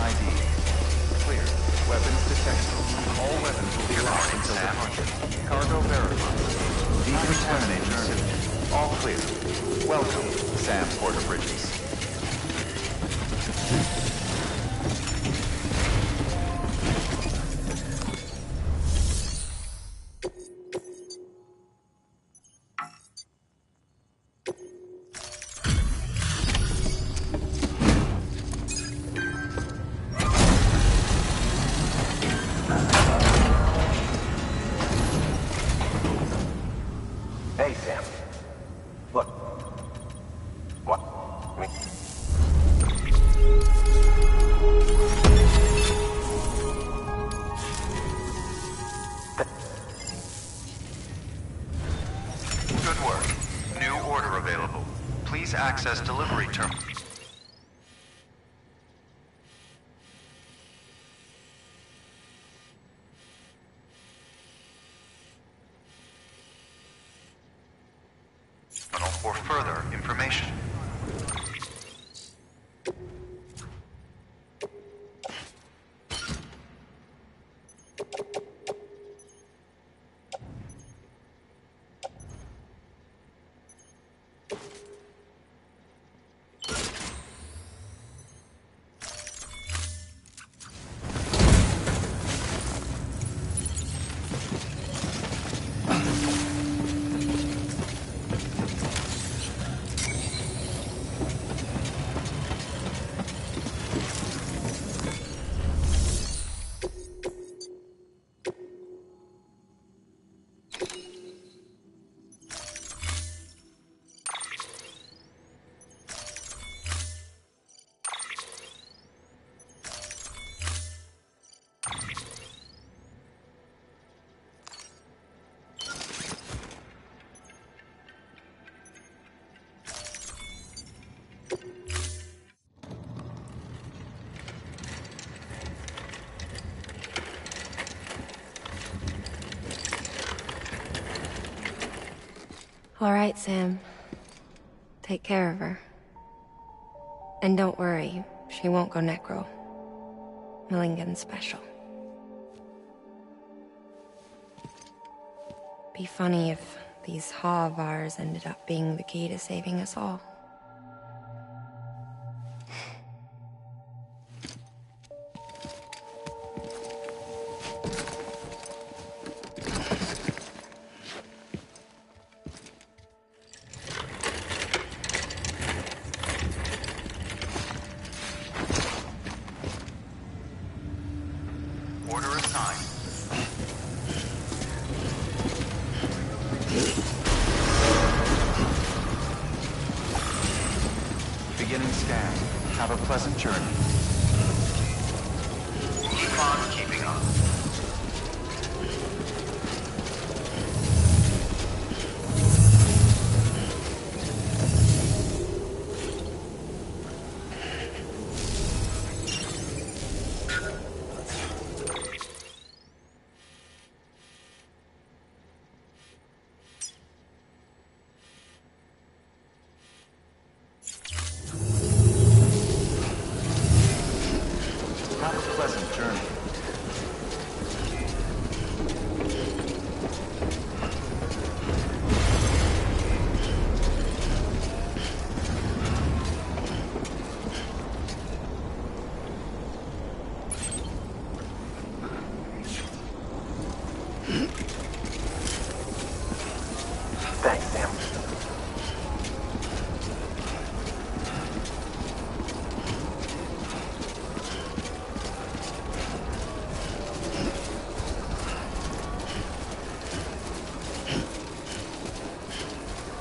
ID. Clear. Weapons detected. All weapons will be locked until departure. Cargo verified. Decontamination suit. All clear. Welcome, Sam Porter Bridges. Hey, Sam. Look. What? Good work. New order available. Please access delivery terminal. For further information. All right, Sam. Take care of her. And don't worry, she won't go necro. Millingan's special. Be funny if these Ha of ours ended up being the key to saving us all. Order assigned. Beginning scan. Have a pleasant journey. Econ keeping up. Have a pleasant journey. Thanks, Sam.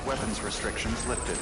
Weapons restrictions lifted.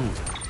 Hmm.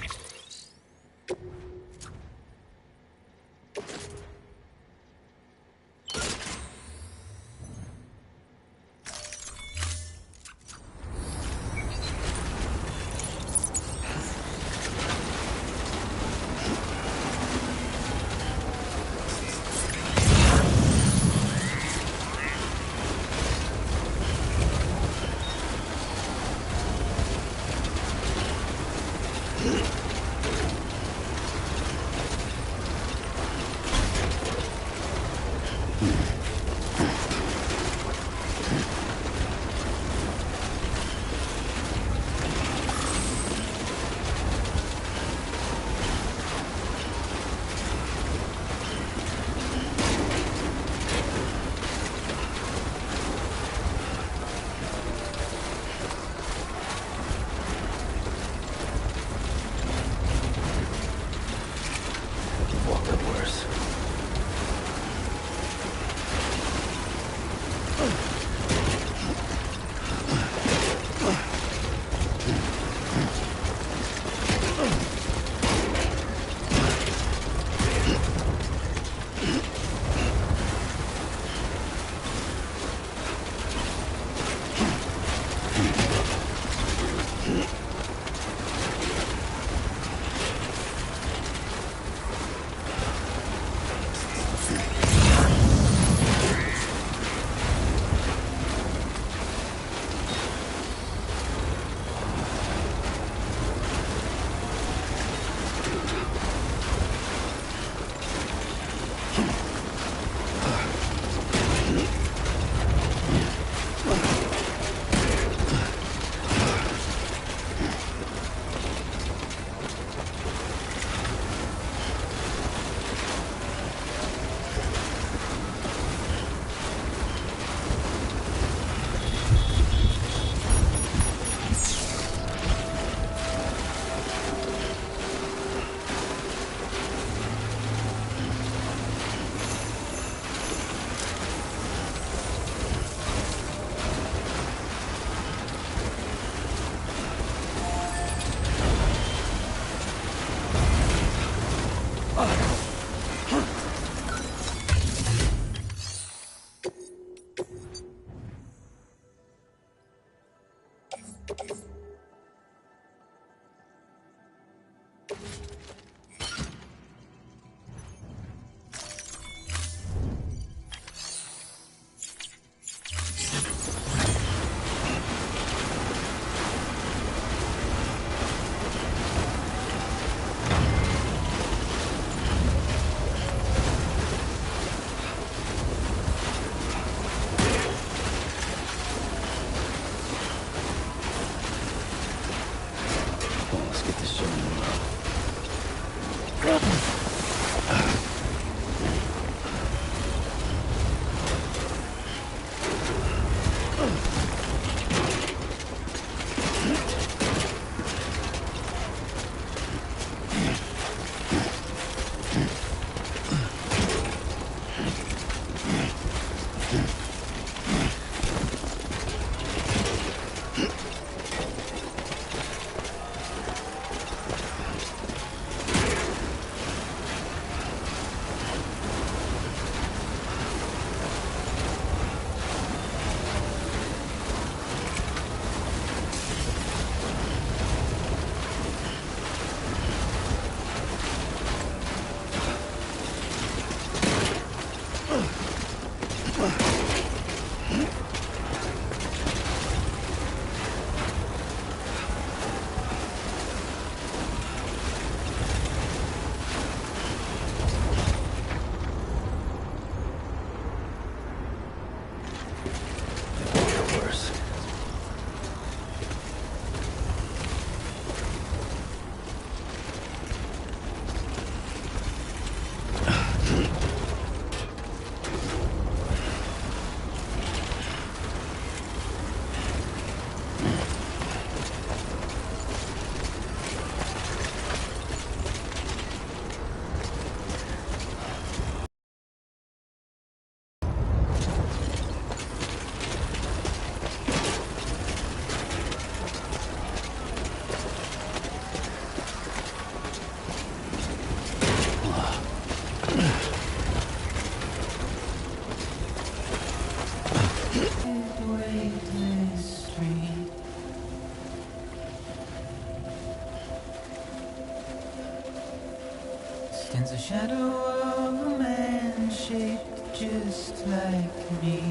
stands a shadow of a man shaped just like me.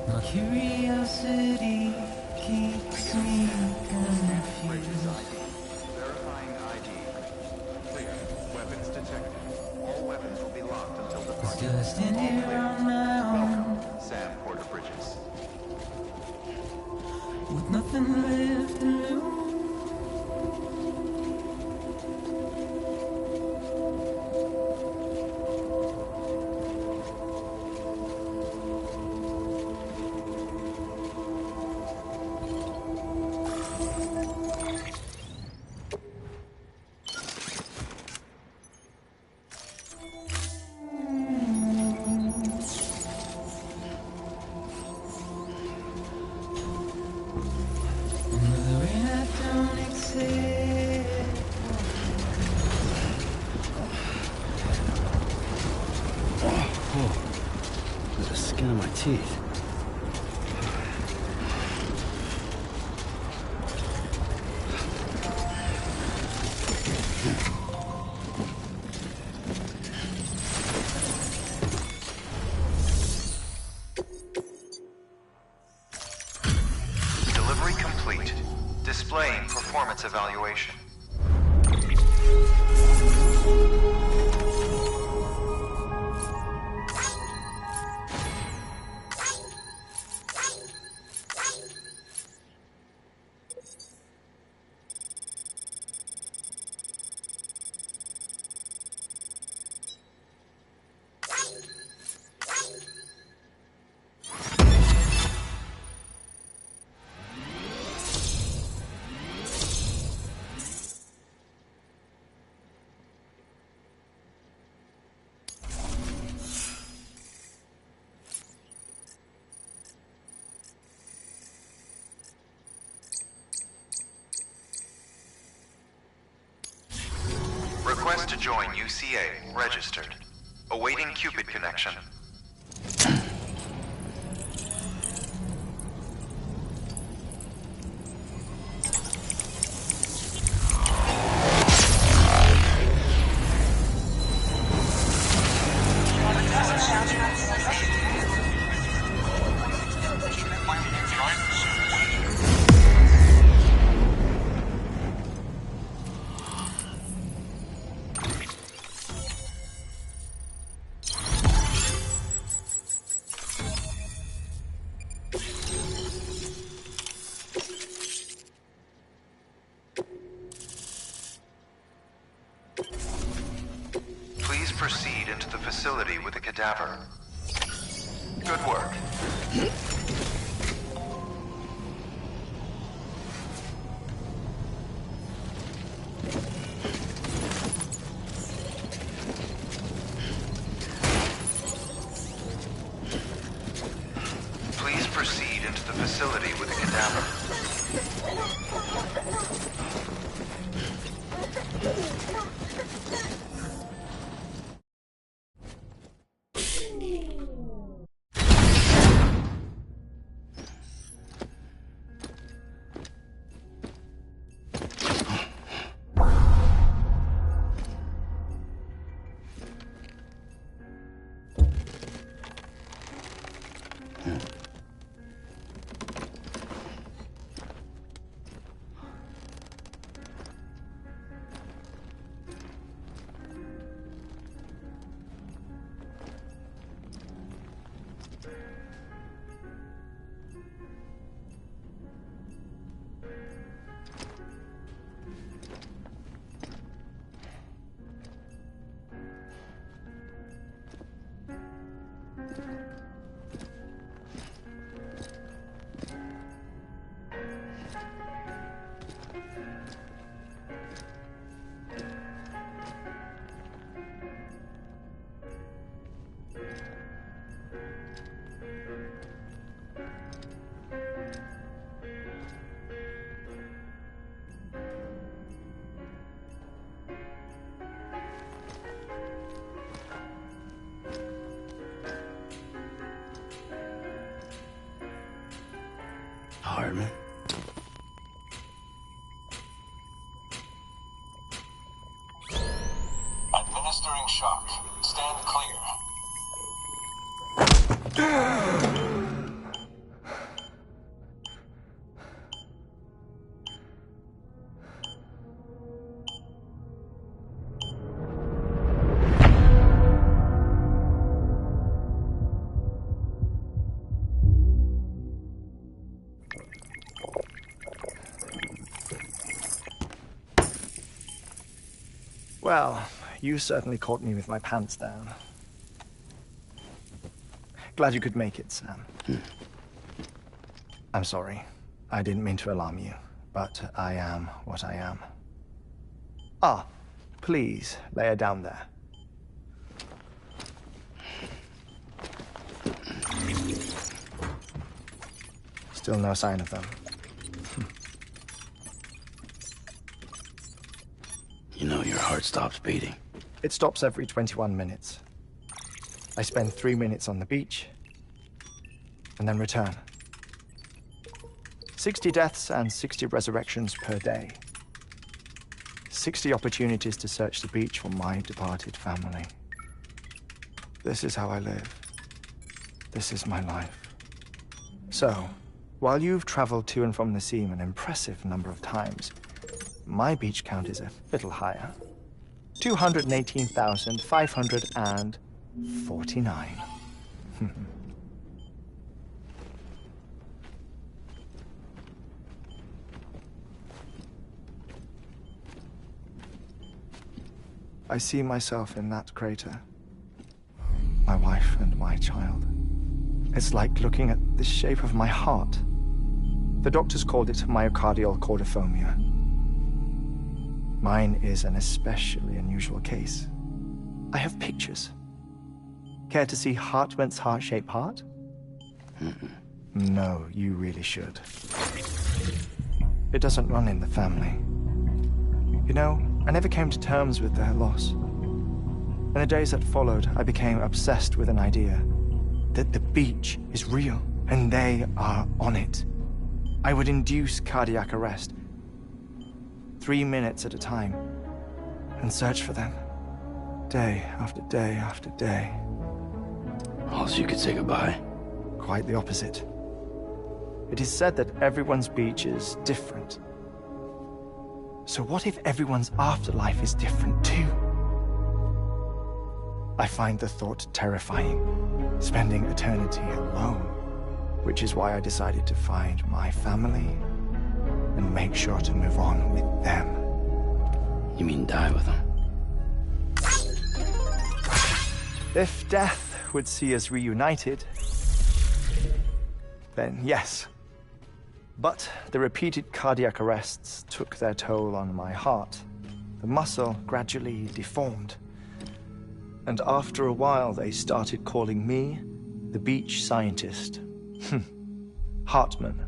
My curiosity keeps me confused. Verifying ID. Clear. Weapons detected. All weapons will be locked until departure. Still I stand All here clear. on my own, Welcome, Sam Porter Bridges. with nothing left to lose. There's the skin of my teeth. Delivery complete. Displaying performance evaluation. Request to join UCA. Registered. Awaiting Cupid connection. Please proceed into the facility with the cadaver. Good work. Please proceed into the facility with the cadaver. Headman. Well, you certainly caught me with my pants down. Glad you could make it, Sam. I'm sorry. I didn't mean to alarm you, but I am what I am. Ah, please, lay her down there. Still no sign of them. You know your heart stops beating. It stops every 21 minutes. I spend 3 minutes on the beach, and then return. 60 deaths and 60 resurrections per day. 60 opportunities to search the beach for my departed family. This is how I live. This is my life. So, while you've traveled to and from the sea an impressive number of times, my beach count is a little higher. 218,549. I see myself in that crater. My wife and my child. It's like looking at the shape of my heart. The doctors called it myocardial cordophobia. Mine is an especially unusual case. I have pictures. Care to see Hartman's heart-shaped heart? No, you really should. It doesn't run in the family. You know, I never came to terms with their loss. In the days that followed, I became obsessed with an idea that the beach is real, and they are on it. I would induce cardiac arrest, 3 minutes at a time, and search for them, day after day after day. All so you could say goodbye? Quite the opposite. It is said that everyone's beach is different. So what if everyone's afterlife is different too? I find the thought terrifying, spending eternity alone, which is why I decided to find my family and make sure to move on with them. You mean die with them? If death would see us reunited, then yes. But the repeated cardiac arrests took their toll on my heart. The muscle gradually deformed. And after a while, they started calling me the beach scientist. Hartman.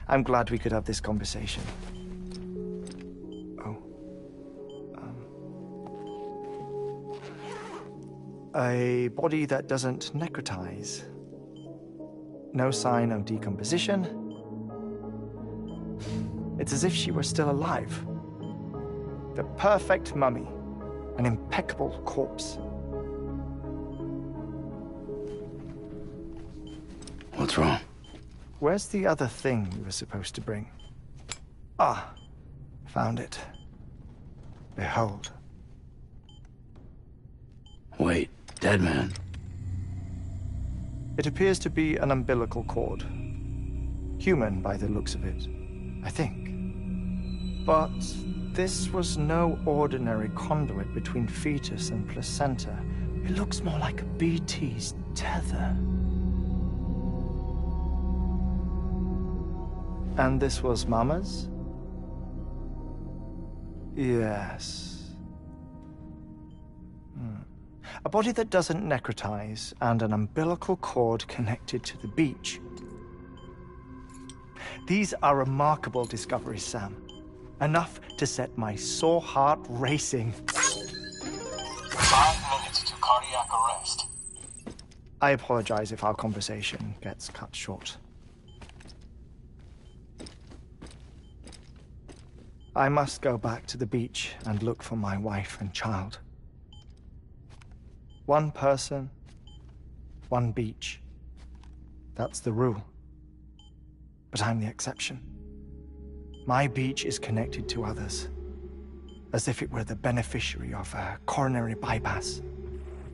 I'm glad we could have this conversation. Oh. A body that doesn't necrotize. No sign of decomposition. It's as if she were still alive. The perfect mummy. An impeccable corpse. What's wrong? Where's the other thing you were supposed to bring? Ah, found it. Behold. Wait, dead man. It appears to be an umbilical cord. Human by the looks of it, I think. But this was no ordinary conduit between fetus and placenta. It looks more like a BT's tether. And this was Mama's? Yes. A body that doesn't necrotize and an umbilical cord connected to the beach. These are remarkable discoveries, Sam. Enough to set my sore heart racing. 5 minutes to cardiac arrest. I apologize if our conversation gets cut short. I must go back to the beach and look for my wife and child. One person, one beach. That's the rule. But I'm the exception. My beach is connected to others, as if it were the beneficiary of a coronary bypass.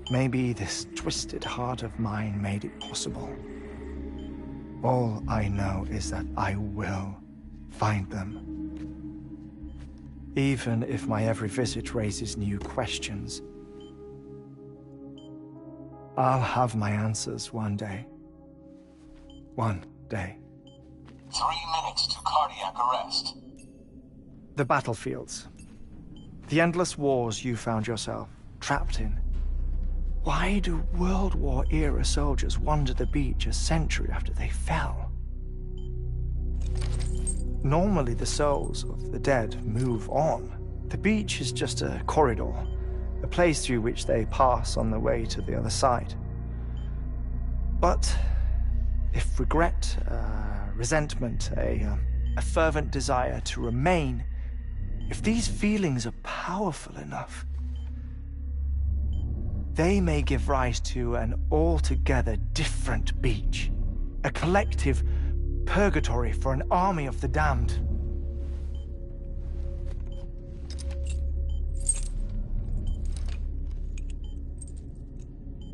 Maybe this twisted heart of mine made it possible. All I know is that I will find them. even if my every visit raises new questions. I'll have my answers one day. One day. 3 minutes to cardiac arrest. The battlefields. The endless wars you found yourself trapped in. Why do World War-era soldiers wander the beach a century after they fell? Normally the souls of the dead move on. The beach is just a corridor, a place through which they pass on the way to the other side. But if regret, resentment, a fervent desire to remain, if these feelings are powerful enough, they may give rise to an altogether different beach, a collective purgatory for an army of the damned.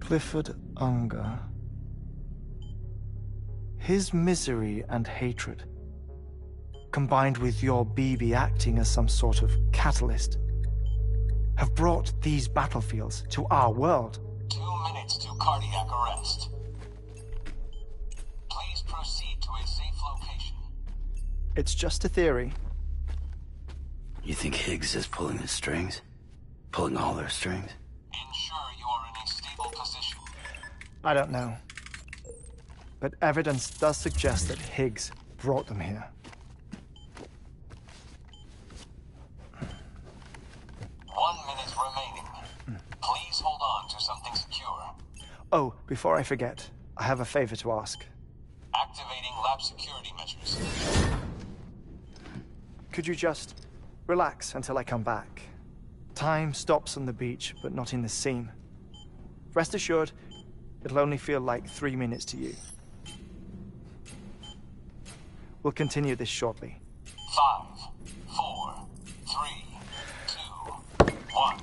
Clifford Unger. His misery and hatred, combined with your BB acting as some sort of catalyst, have brought these battlefields to our world. 2 minutes to cardiac arrest. Please proceed to a safe location. It's just a theory. You think Higgs is pulling the strings? Pulling all their strings? Ensure you are in a stable position. I don't know. But evidence does suggest that Higgs brought them here. 1 minute remaining. Please hold on to something secure. Oh, before I forget, I have a favor to ask. Activating lab security measures. Could you just relax until I come back? Time stops on the beach, but not in the scene. Rest assured, it'll only feel like 3 minutes to you. We'll continue this shortly. 5, 4, 3, 2, 1.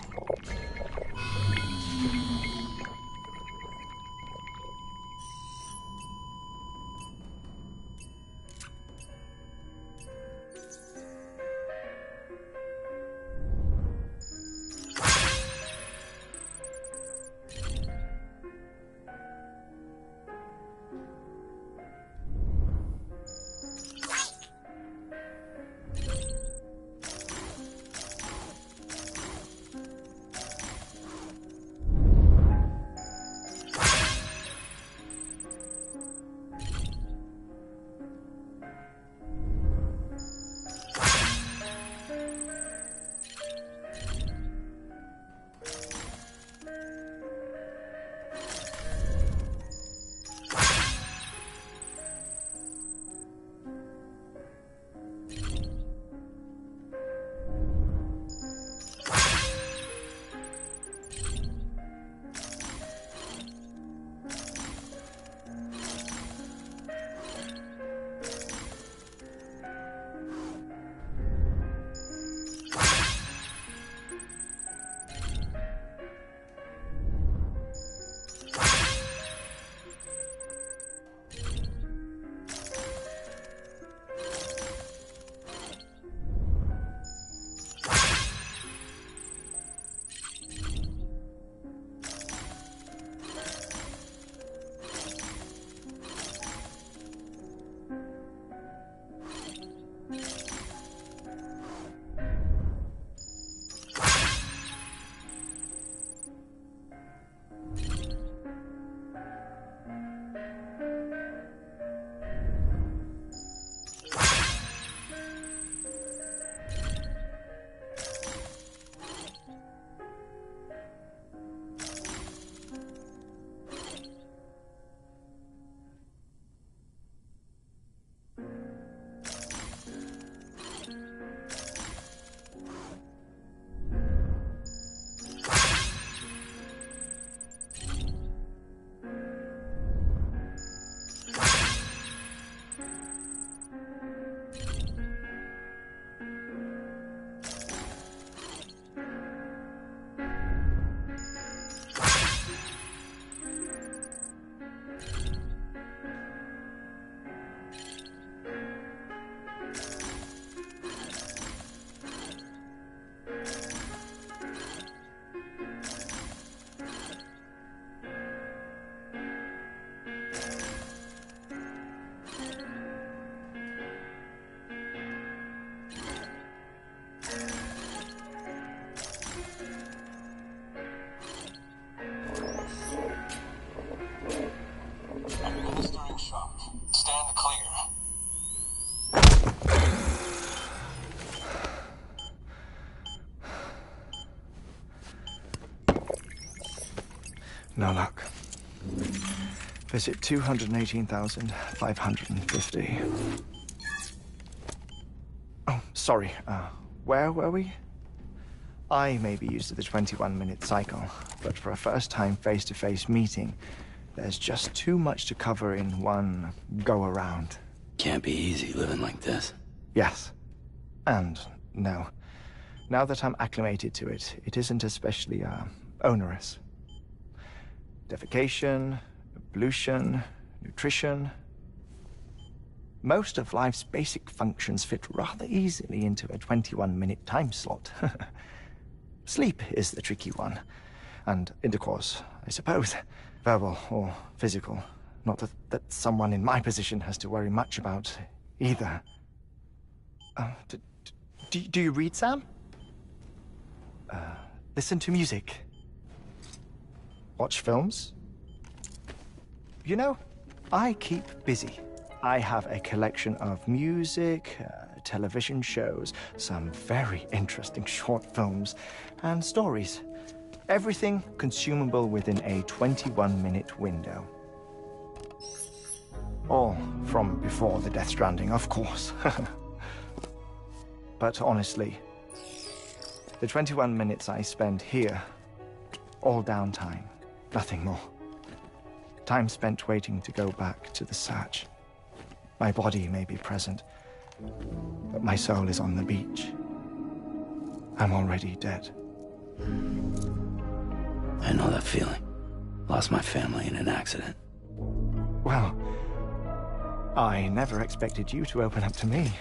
No luck. Visit 218,550. Oh, sorry. Where were we? I may be used to the 21-minute cycle, but for a first-time face-to-face meeting, there's just too much to cover in one go-around. Can't be easy living like this. Yes. And no. Now that I'm acclimated to it, it isn't especially, onerous. Defecation, ablution, nutrition. Most of life's basic functions fit rather easily into a 21-minute time slot. Sleep is the tricky one. And intercourse, I suppose. Verbal or physical. Not that someone in my position has to worry much about either. Do you read, Sam? Listen to music. Watch films. You know, I keep busy. I have a collection of music, television shows, some very interesting short films, and stories. Everything consumable within a 21-minute window. All from before the Death Stranding, of course. But honestly, the 21 minutes I spend here, all downtime, nothing more. Time spent waiting to go back to the search. My body may be present, but my soul is on the beach. I'm already dead. I know that feeling. Lost my family in an accident. Well, I never expected you to open up to me.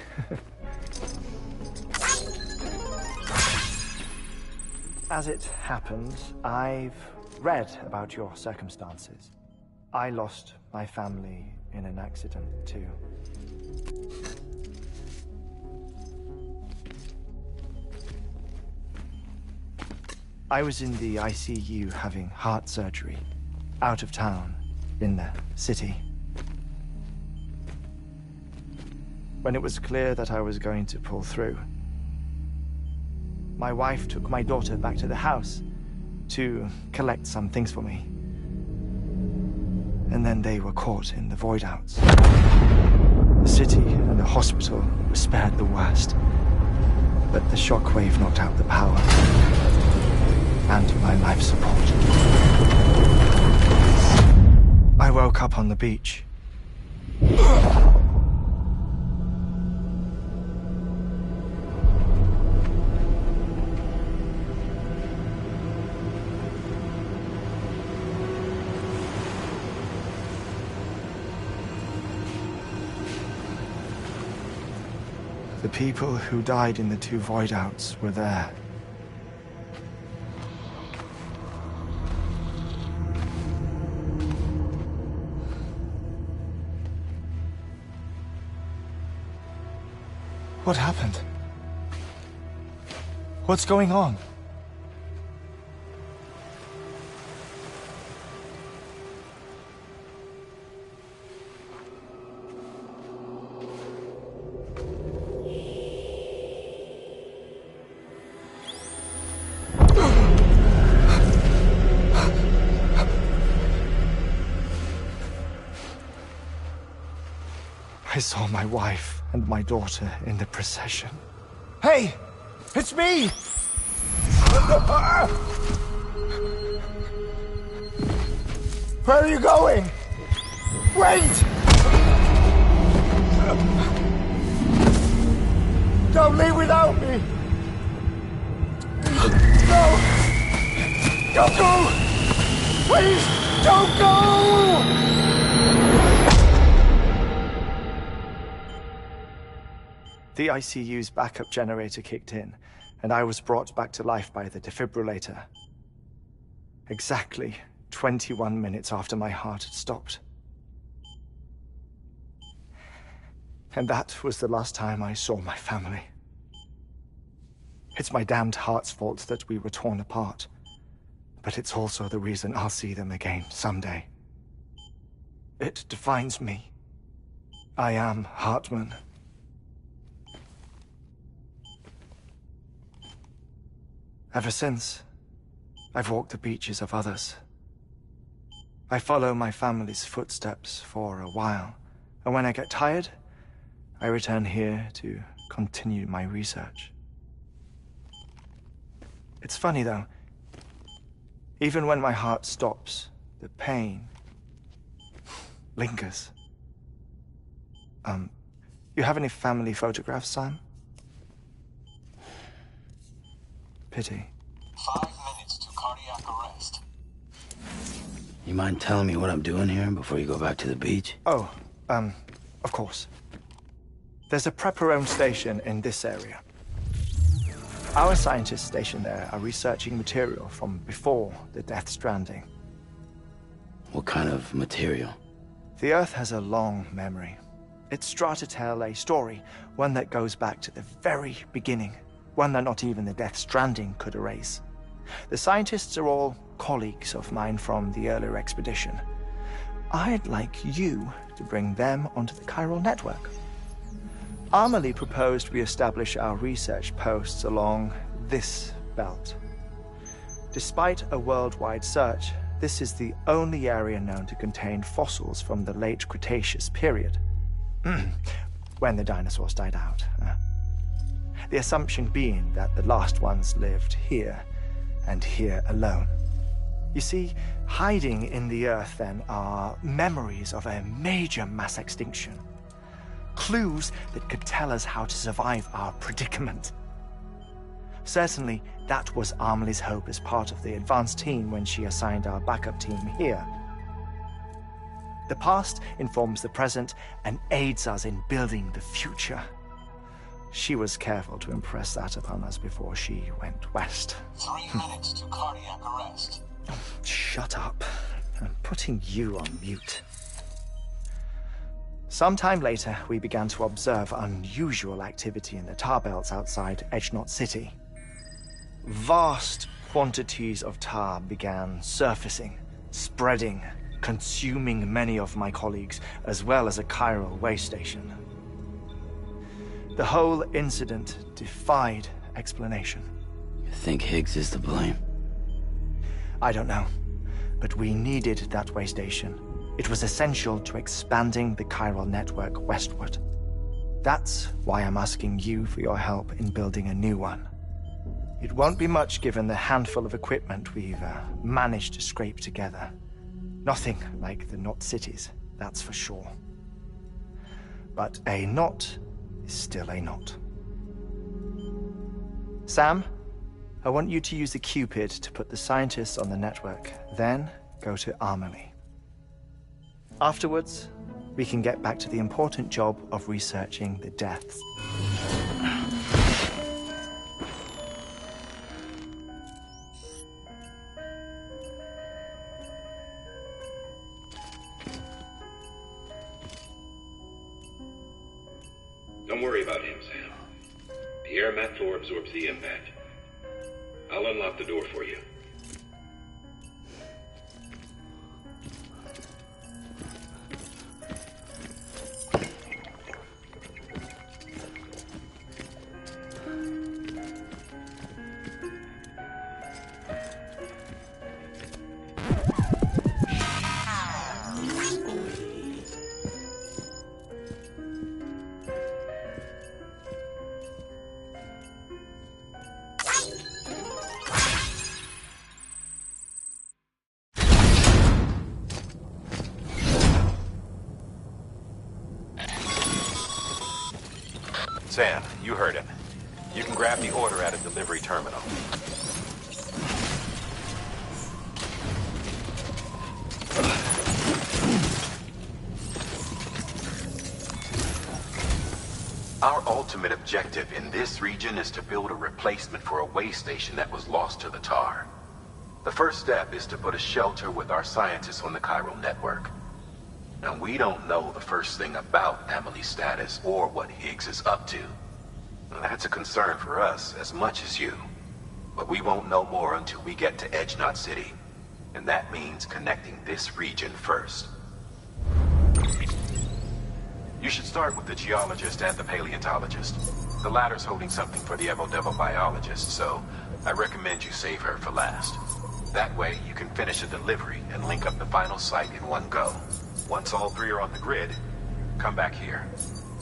As it happens, I've read about your circumstances. I lost my family in an accident, too. I was in the ICU having heart surgery, out of town, in the city. When it was clear that I was going to pull through, my wife took my daughter back to the house to collect some things for me. And then they were caught in the void-outs. The city and the hospital were spared the worst, but the shockwave knocked out the power and my life support. I woke up on the beach. The people who died in the two void-outs were there. What happened? What's going on? I saw my wife and my daughter in the procession. Hey! It's me! Where are you going? Wait! Don't leave without me! No! Don't go! Please, don't go! The ICU's backup generator kicked in, and I was brought back to life by the defibrillator. Exactly 21 minutes after my heart had stopped. And that was the last time I saw my family. It's my damned heart's fault that we were torn apart, but it's also the reason I'll see them again someday. It defines me. I am Headman. Ever since, I've walked the beaches of others, I follow my family's footsteps for a while, and when I get tired, I return here to continue my research. It's funny, though. Even when my heart stops, the pain lingers. You have any family photographs, Sam? Pity. 5 minutes to cardiac arrest. You mind telling me what I'm doing here before you go back to the beach? Oh, of course. There's a prep-your-own station in this area. Our scientists stationed there are researching material from before the Death Stranding. What kind of material? The Earth has a long memory. It's trying to tell a story, one that goes back to the very beginning, one that not even the Death Stranding could erase. The scientists are all colleagues of mine from the earlier expedition. I'd like you to bring them onto the chiral network. Amelie proposed we establish our research posts along this belt. Despite a worldwide search, this is the only area known to contain fossils from the late Cretaceous period. When the dinosaurs died out. The assumption being that the last ones lived here, and here alone. You see, hiding in the Earth, then, are memories of a major mass extinction. Clues that could tell us how to survive our predicament. Certainly, that was Amelie's hope as part of the advanced team when she assigned our backup team here. The past informs the present and aids us in building the future. She was careful to impress that upon us before she went west. 3 minutes to cardiac arrest. Shut up. I'm putting you on mute. Sometime later, we began to observe unusual activity in the tar belts outside Edgenot City. Vast quantities of tar began surfacing, spreading, consuming many of my colleagues, as well as a chiral way station. The whole incident defied explanation. You think Higgs is to blame? I don't know, but we needed that way station. It was essential to expanding the chiral network westward. That's why I'm asking you for your help in building a new one. It won't be much given the handful of equipment we've managed to scrape together. Nothing like the knot cities, that's for sure. But a knot is still a knot. Sam, I want you to use the Cupid to put the scientists on the network, then go to Amelie. Afterwards, we can get back to the important job of researching the deaths. Don't worry about him, Sam. The air mat floor absorbs the impact. I'll unlock the door for you. Sam, you heard him. You can grab the order at a delivery terminal. Our ultimate objective in this region is to build a replacement for a way station that was lost to the tar. The first step is to put a shelter with our scientists on the chiral network. Now, we don't know the first thing about Amelie's status or what Higgs is up to. That's a concern for us as much as you. But we won't know more until we get to Edgenot City. And that means connecting this region first. You should start with the geologist and the paleontologist. The latter's holding something for the evo-devo biologist, so I recommend you save her for last. That way, you can finish a delivery and link up the final site in one go. Once all three are on the grid, come back here.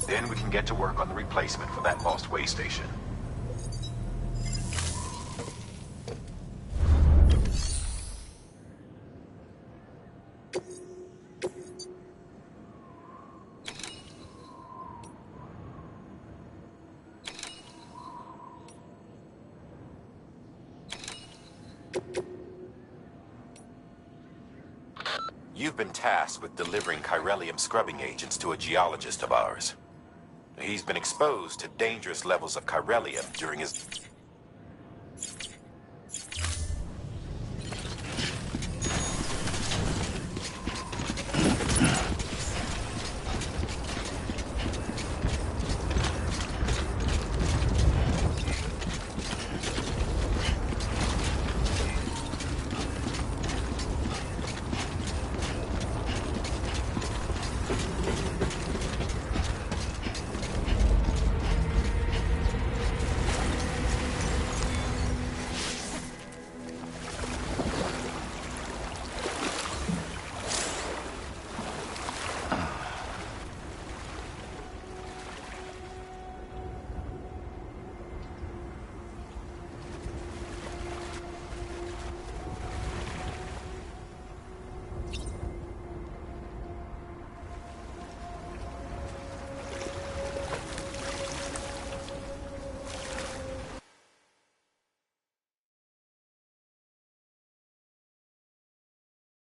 Then we can get to work on the replacement for that lost way station. You've been tasked with delivering chiralium scrubbing agents to a geologist of ours. He's been exposed to dangerous levels of chiralium during his...